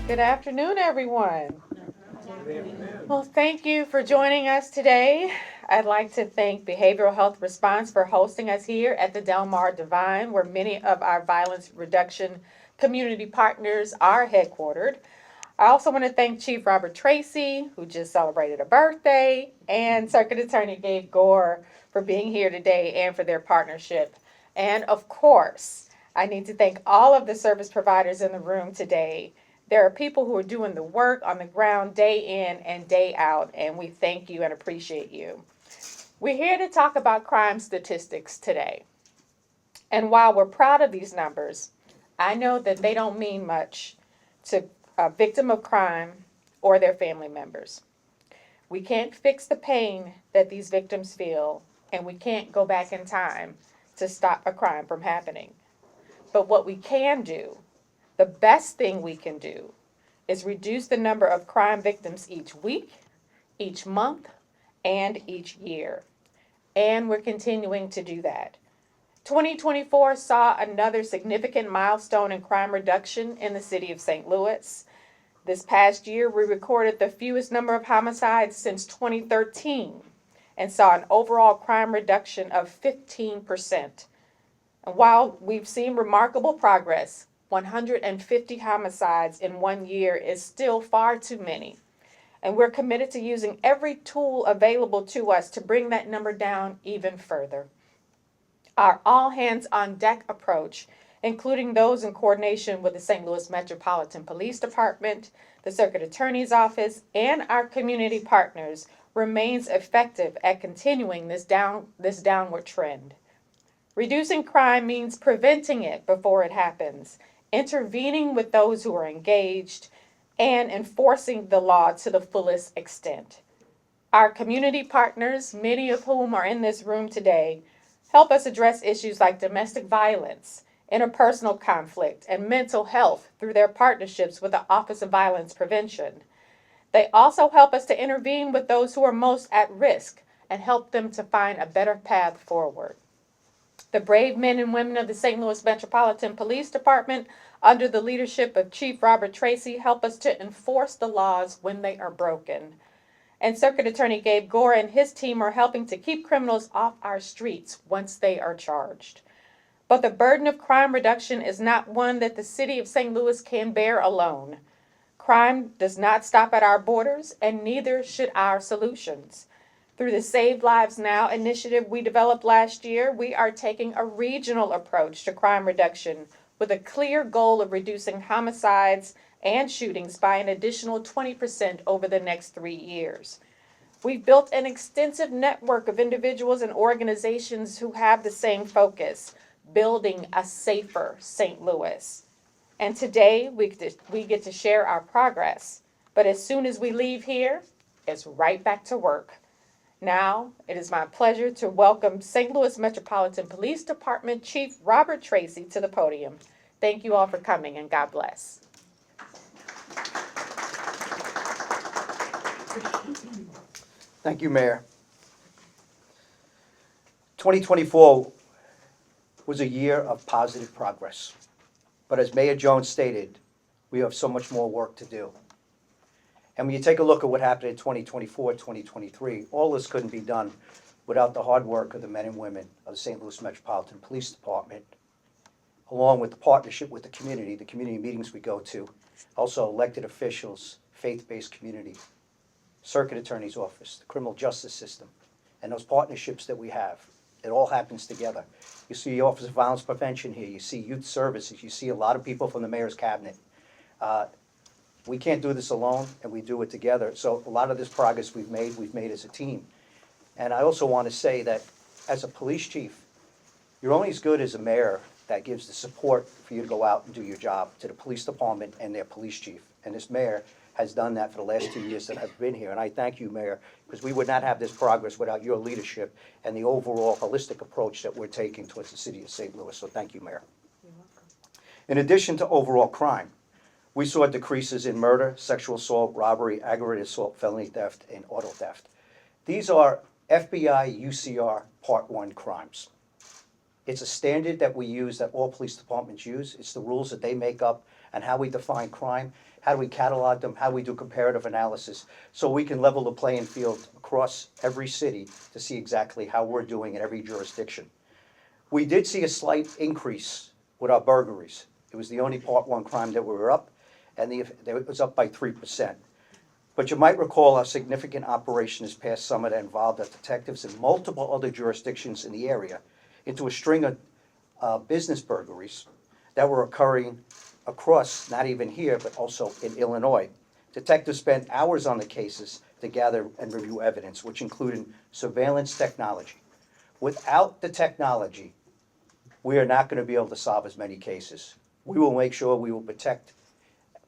Good afternoon, everyone. Well, thank you for joining us today. I'd like to thank Behavioral Health Response for hosting us here at the Del Mar Divine, where many of our violence reduction community partners are headquartered. I also want to thank Chief Robert Tracy, who just celebrated a birthday, and Circuit Attorney Gabe Gore for being here today and for their partnership. And of course, I need to thank all of the service providers in the room today. There are people who are doing the work on the ground day in and day out, and we thank you and appreciate you. We're here to talk about crime statistics today. And while we're proud of these numbers, I know that they don't mean much to a victim of crime or their family members. We can't fix the pain that these victims feel, and we can't go back in time to stop a crime from happening. But what we can do, the best thing we can do, is reduce the number of crime victims each week, each month, and each year. And we're continuing to do that. 2024 saw another significant milestone in crime reduction in the city of St. Louis. This past year, we recorded the fewest number of homicides since 2013 and saw an overall crime reduction of 15%. And while we've seen remarkable progress, 150 homicides in 1 year is still far too many. And we're committed to using every tool available to us to bring that number down even further. Our all hands on deck approach, including those in coordination with the St. Louis Metropolitan Police Department, the Circuit Attorney's Office, and our community partners, remains effective at continuing this downward trend. Reducing crime means preventing it before it happens, intervening with those who are engaged, and enforcing the law to the fullest extent. Our community partners, many of whom are in this room today, help us address issues like domestic violence, interpersonal conflict, and mental health through their partnerships with the Office of Violence Prevention. They also help us to intervene with those who are most at risk and help them to find a better path forward. The brave men and women of the St. Louis Metropolitan Police Department, under the leadership of Chief Robert Tracy, help us to enforce the laws when they are broken. And Circuit Attorney Gabe Gore and his team are helping to keep criminals off our streets once they are charged. But the burden of crime reduction is not one that the city of St. Louis can bear alone. Crime does not stop at our borders, and neither should our solutions. Through the Save Lives Now initiative we developed last year, we are taking a regional approach to crime reduction with a clear goal of reducing homicides and shootings by an additional 20% over the next 3 years. We've built an extensive network of individuals and organizations who have the same focus, building a safer St. Louis. And today we get to share our progress. But as soon as we leave here, it's right back to work. Now, it is my pleasure to welcome St. Louis Metropolitan Police Department Chief Robert Tracy to the podium. Thank you all for coming, and God bless. Thank you, Mayor. 2024 was a year of positive progress. But as Mayor Jones stated, we have so much more work to do. And when you take a look at what happened in 2024, 2023, all this couldn't be done without the hard work of the men and women of the St. Louis Metropolitan Police Department, along with the partnership with the community meetings we go to, also elected officials, faith-based community, Circuit Attorney's Office, the criminal justice system, and those partnerships that we have. It all happens together. You see the Office of Violence Prevention here, you see youth services, you see a lot of people from the mayor's cabinet. We can't do this alone, and we do it together. So a lot of this progress we've made as a team. And I also want to say that as a police chief, you're only as good as a mayor that gives the support for you to go out and do your job to the police department and their police chief. And this mayor has done that for the last 2 years that I've been here. And I thank you, Mayor, because we would not have this progress without your leadership and the overall holistic approach that we're taking towards the city of St. Louis. So thank you, Mayor. In addition to overall crime, we saw decreases in murder, sexual assault, robbery, aggravated assault, felony theft, and auto theft. These are FBI UCR Part 1 crimes. It's a standard that we use, that all police departments use. It's the rules that they make up and how we define crime, how do we catalog them, how we do comparative analysis, so we can level the playing field across every city to see exactly how we're doing in every jurisdiction. We did see a slight increase with our burglaries. It was the only Part 1 crime that we were up, and it was up by 3%. But you might recall a significant operation this past summer that involved our detectives in multiple other jurisdictions in the area into a string of business burglaries that were occurring across, not even here, but also in Illinois. Detectives spent hours on the cases to gather and review evidence, which included surveillance technology. Without the technology, we are not going to be able to solve as many cases. We will make sure we will protect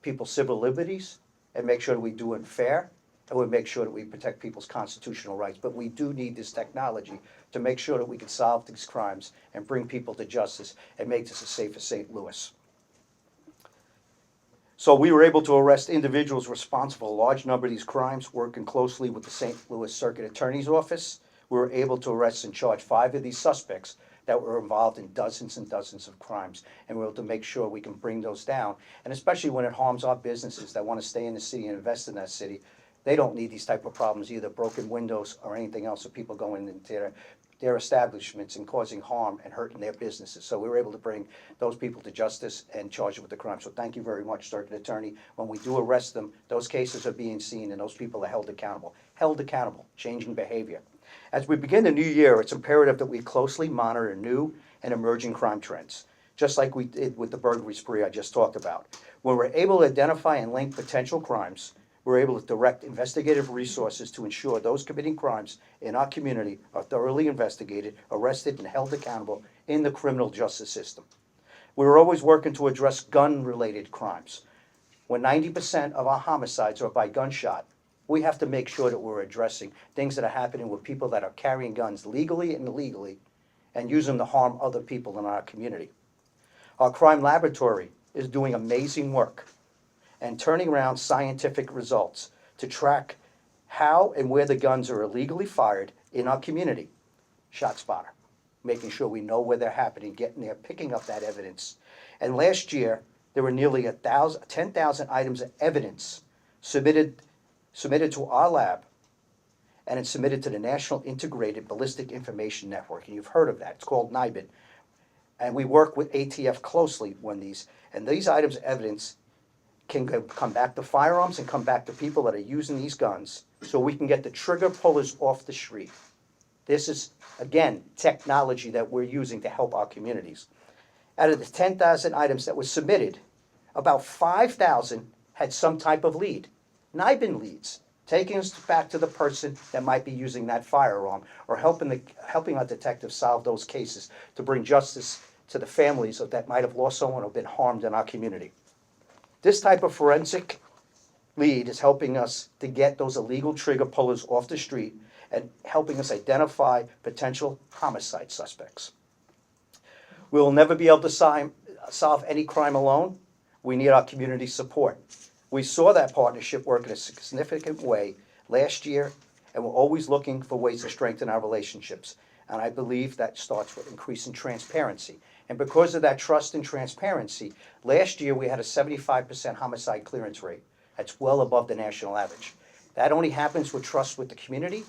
people's civil liberties and make sure that we do it fair, and we'll make sure that we protect people's constitutional rights. But we do need this technology to make sure that we can solve these crimes and bring people to justice and make this a safer St. Louis. So we were able to arrest individuals responsible for a large number of these crimes, working closely with the St. Louis Circuit Attorney's Office. We were able to arrest and charge 5 of these suspects that were involved in dozens and dozens of crimes, and we're able to make sure we can bring those down. And especially when it harms our businesses that want to stay in the city and invest in that city, they don't need these type of problems, either broken windows or anything else of people going into their establishments and causing harm and hurting their businesses. So we were able to bring those people to justice and charge them with the crime. So thank you very much, Circuit Attorney. When we do arrest them, those cases are being seen and those people are held accountable, changing behavior. As we begin the new year, it's imperative that we closely monitor new and emerging crime trends, just like we did with the burglary spree I just talked about. When we're able to identify and link potential crimes, we're able to direct investigative resources to ensure those committing crimes in our community are thoroughly investigated, arrested, and held accountable in the criminal justice system. We're always working to address gun-related crimes. When 90% of our homicides are by gunshot, we have to make sure that we're addressing things that are happening with people that are carrying guns legally and illegally and use them to harm other people in our community. Our crime laboratory is doing amazing work and turning around scientific results to track how and where the guns are illegally fired in our community. ShotSpotter, making sure we know where they're happening, getting there, picking up that evidence. And last year, there were nearly 10,000 items of evidence submitted to our lab, and it's submitted to the National Integrated Ballistic Information Network, and you've heard of that. It's called NIBIN. And we work with ATF closely when these items of evidence can come back to firearms and come back to people that are using these guns so we can get the trigger pullers off the street. This is, again, technology that we're using to help our communities. Out of the 10,000 items that were submitted, about 5,000 had some type of lead. NIBIN leads, taking us back to the person that might be using that firearm or helping our detectives solve those cases to bring justice to the families that might have lost someone or been harmed in our community. This type of forensic lead is helping us to get those illegal trigger pullers off the street and helping us identify potential homicide suspects. We will never be able to solve any crime alone. We need our community support. We saw that partnership work in a significant way last year, and we're always looking for ways to strengthen our relationships. And I believe that starts with increasing transparency. And because of that trust and transparency, last year we had a 75% homicide clearance rate. That's well above the national average. That only happens with trust with the community.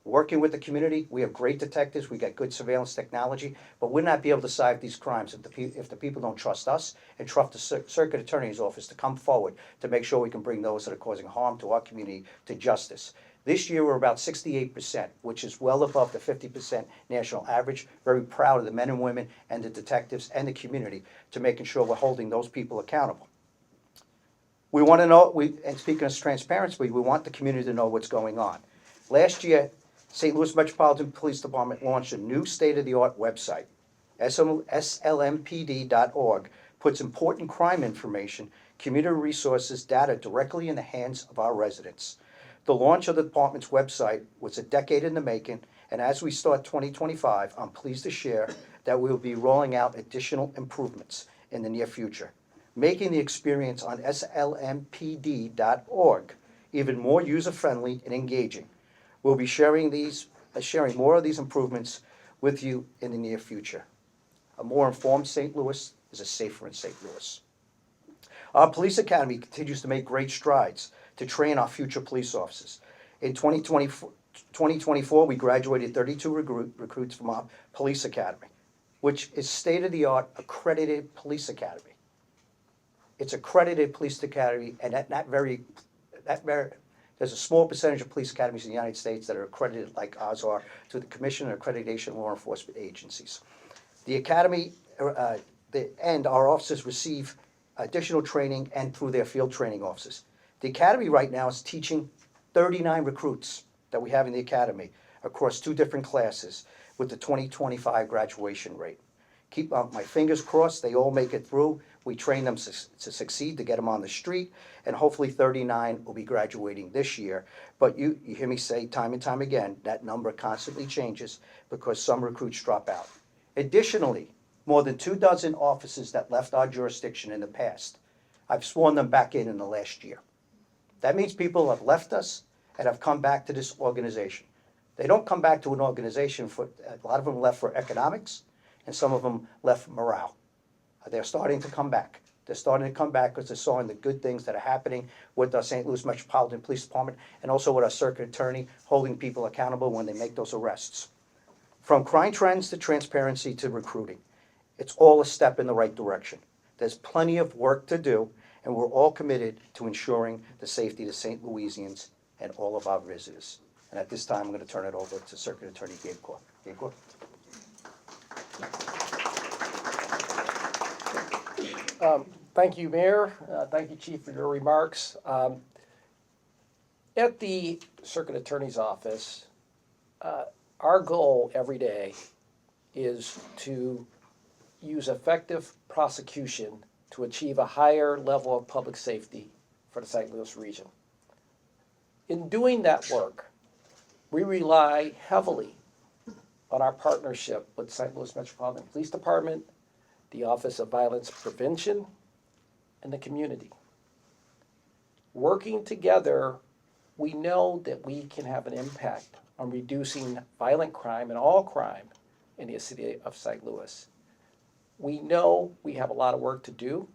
Working with the community, we have great detectives, we got good surveillance technology, but we'll not be able to solve these crimes if the people don't trust us and trust the Circuit Attorney's Office to come forward to make sure we can bring those that are causing harm to our community to justice. This year we're about 68%, which is well above the 50% national average. Very proud of the men and women and the detectives and the community to making sure we're holding those people accountable. We want to know, and speaking of transparency, we want the community to know what's going on. Last year, St. Louis Metropolitan Police Department launched a new state-of-the-art website. slmpd.org puts important crime information, community resources, data directly in the hands of our residents. The launch of the department's website was a decade in the making, and as we start 2025, I'm pleased to share that we will be rolling out additional improvements in the near future, making the experience on slmpd.org even more user-friendly and engaging. We'll be sharing more of these improvements with you in the near future. A more informed St. Louis is a safer St. Louis. Our police academy continues to make great strides to train our future police officers. In 2024, we graduated 32 recruits from our police academy, which is state-of-the-art accredited police academy. It's accredited police academy, and there's a small percentage of police academies in the United States that are accredited like ours are to the Commission on Accreditation of Law Enforcement Agencies. The academy, and our officers receive additional training and through their field training officers. The academy right now is teaching 39 recruits that we have in the academy across 2 different classes with the 2025 graduation rate. Keep my fingers crossed, they all make it through. We train them to succeed, to get them on the street, and hopefully 39 will be graduating this year. But you hear me say time and time again, that number constantly changes because some recruits drop out. Additionally, more than 24 officers that left our jurisdiction in the past, I've sworn them back in the last year. That means people have left us and have come back to this organization. They don't come back to an organization a lot of them left for economics, and some of them left for morale. They're starting to come back. They're starting to come back because they're seeing the good things that are happening with our St. Louis Metropolitan Police Department and also with our circuit attorney holding people accountable when they make those arrests. From crime trends to transparency to recruiting, it's all a step in the right direction. There's plenty of work to do, and we're all committed to ensuring the safety of St. Louisians and all of our visitors. And at this time, I'm going to turn it over to Circuit Attorney Gabe Corr. Gabe Corr. Thank you, Mayor. Thank you, Chief, for your remarks. At the Circuit Attorney's Office, our goal every day is to use effective prosecution to achieve a higher level of public safety for the St. Louis region. In doing that work, we rely heavily on our partnership with St. Louis Metropolitan Police Department, the Office of Violence Prevention, and the community. Working together, we know that we can have an impact on reducing violent crime and all crime in the city of St. Louis. We know we have a lot of work to do,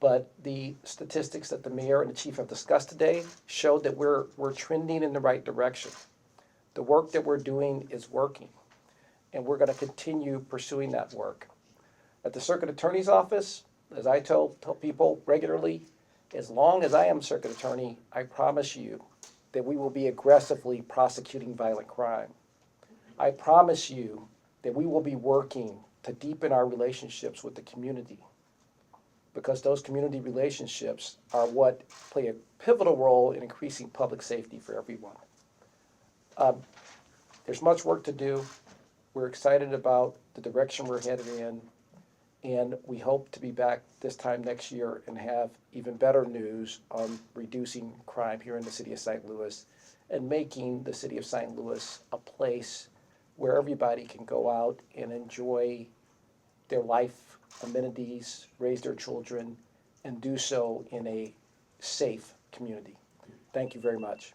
but the statistics that the mayor and the chief have discussed today show that we're trending in the right direction. The work that we're doing is working, and we're going to continue pursuing that work. At the Circuit Attorney's Office, as I tell people regularly, as long as I am Circuit Attorney, I promise you that we will be aggressively prosecuting violent crime. I promise you that we will be working to deepen our relationships with the community, because those community relationships are what play a pivotal role in increasing public safety for everyone. There's much work to do. We're excited about the direction we're headed in, and we hope to be back this time next year and have even better news on reducing crime here in the city of St. Louis and making the city of St. Louis a place where everybody can go out and enjoy their life amenities, raise their children, and do so in a safe community. Thank you very much.